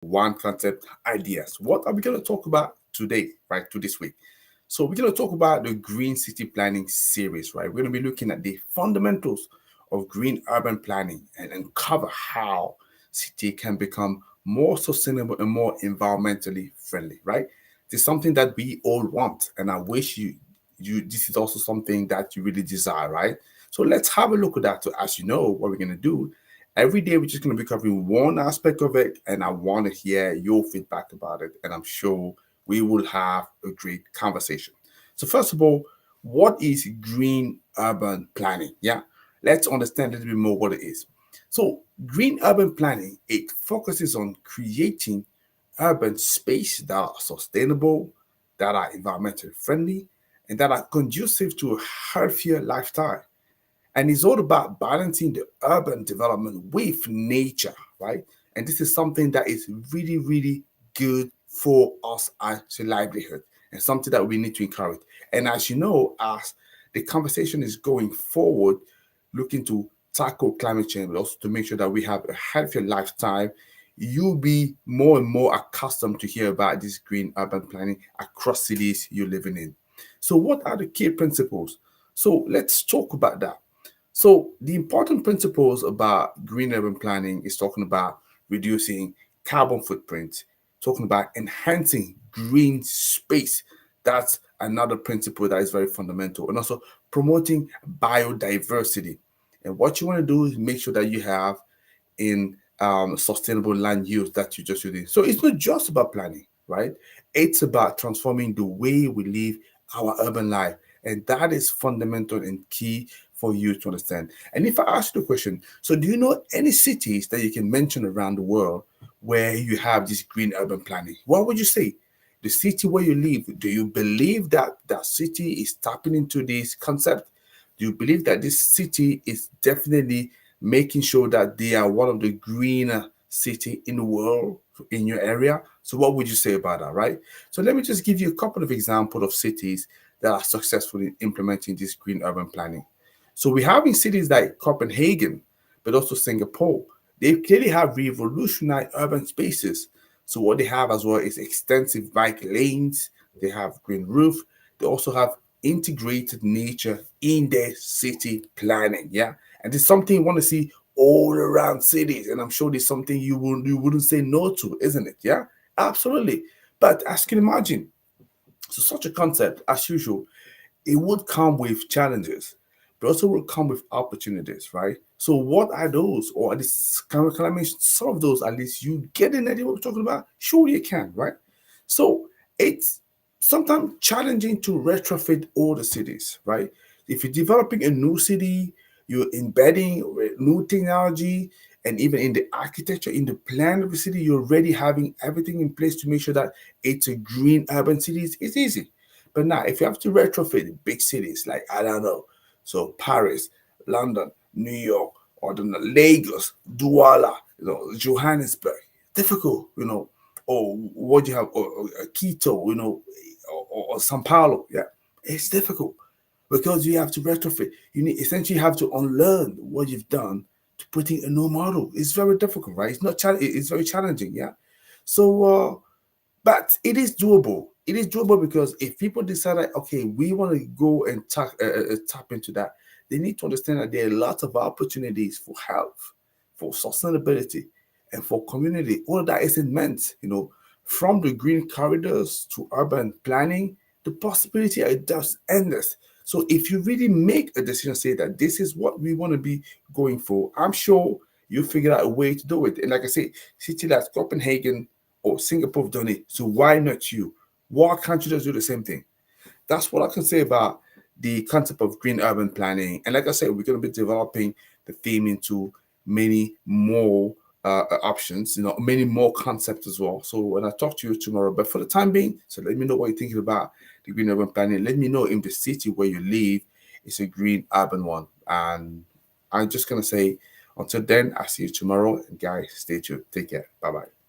one concept ideas. What are we going to talk about today, right? To this week. So we're going to talk about the Green City Planning series, right? We're going to be looking at the fundamentals of green urban planning and uncover how city can become more sustainable and more environmentally friendly, right? This is something that we all want, and I wish you this is also something that you really desire, right? So let's have a look at that. So as you know, what we're going to do every day, we're just going to be covering one aspect of it, and I want to hear your feedback about it. And I'm sure we will have a great conversation. So, first of all, what is green urban planning? Yeah, let's understand a little bit more what it is. So, green urban planning, it focuses on creating urban space that are sustainable, that are environmentally friendly, and that are conducive to a healthier lifestyle. And it's all about balancing the urban development with nature, right? And this is something that is really, really good for us as a livelihood and something that we need to encourage. And as you know, as the conversation is going forward, looking to tackle climate change, but also to make sure that we have a healthier lifestyle, you'll be more and more accustomed to hear about this green urban planning across cities you're living in. So, what are the key principles? So, let's talk about that. So the important principles about green urban planning is talking about reducing carbon footprint, talking about enhancing green space. That's another principle that is very fundamental. And also promoting biodiversity. And what you want to do is make sure that you have in sustainable land use that you just using. So it's not just about planning, right? It's about transforming the way we live our urban life. And that is fundamental and key for you to understand. And if I ask you the question, so do you know any cities that you can mention around the world where you have this green urban planning? What would you say? The city where you live, do you believe that that city is tapping into this concept? Do you believe that this city is definitely making sure that they are one of the greener city in the world in your area? So what would you say about that, right? So let me just give you a couple of examples of cities that are successful in implementing this green urban planning. So we have in cities like Copenhagen, but also Singapore, they clearly have revolutionized urban spaces. So what they have as well is extensive bike lanes, they have green roof, they also have integrated nature in their city planning. Yeah. And it's something you want to see all around cities. And I'm sure there's something you wouldn't say no to, isn't it? Yeah. Absolutely. But as you can imagine, so such a concept, as usual, it would come with challenges, but also will come with opportunities, right? So what are those? Or at least can I mention some of those? At least you get an idea what we're talking about? Sure you can, right? So it's sometimes challenging to retrofit all the cities, right? If you're developing a new city, you're embedding new technology, and even in the architecture, in the plan of the city, you're already having everything in place to make sure that it's a green urban city. It's easy. But now, if you have to retrofit big cities like, I don't know, so Paris, London, New York, or the Lagos, Douala, Johannesburg, difficult, or what you have, or Quito, or Sao Paulo, yeah, it's difficult because you have to retrofit. You need essentially have to unlearn what you've done to put in a new model. It's very difficult, right? It's not it's very challenging, yeah. So but it is doable. It is doable because if people decide that, okay, we want to go and tap into that, they need to understand that there are lots of opportunities for health, for sustainability, and for community. All of that isn't meant, from the green corridors to urban planning, the possibility are just endless. So if you really make a decision, say that this is what we want to be going for, I'm sure you figure out a way to do it. And like I say, city like Copenhagen or Singapore have done it. So why not you? Why can't you just do the same thing? That's what I can say about the concept of green urban planning. And like I said, we're going to be developing the theme into many more options, many more concepts as well. So when I talk to you tomorrow, but for the time being, so let me know what you're thinking about the green urban planning. Let me know if the city where you live is a green urban one. And I'm just going to say, until then, I'll see you tomorrow. And guys, stay tuned. Take care. Bye bye.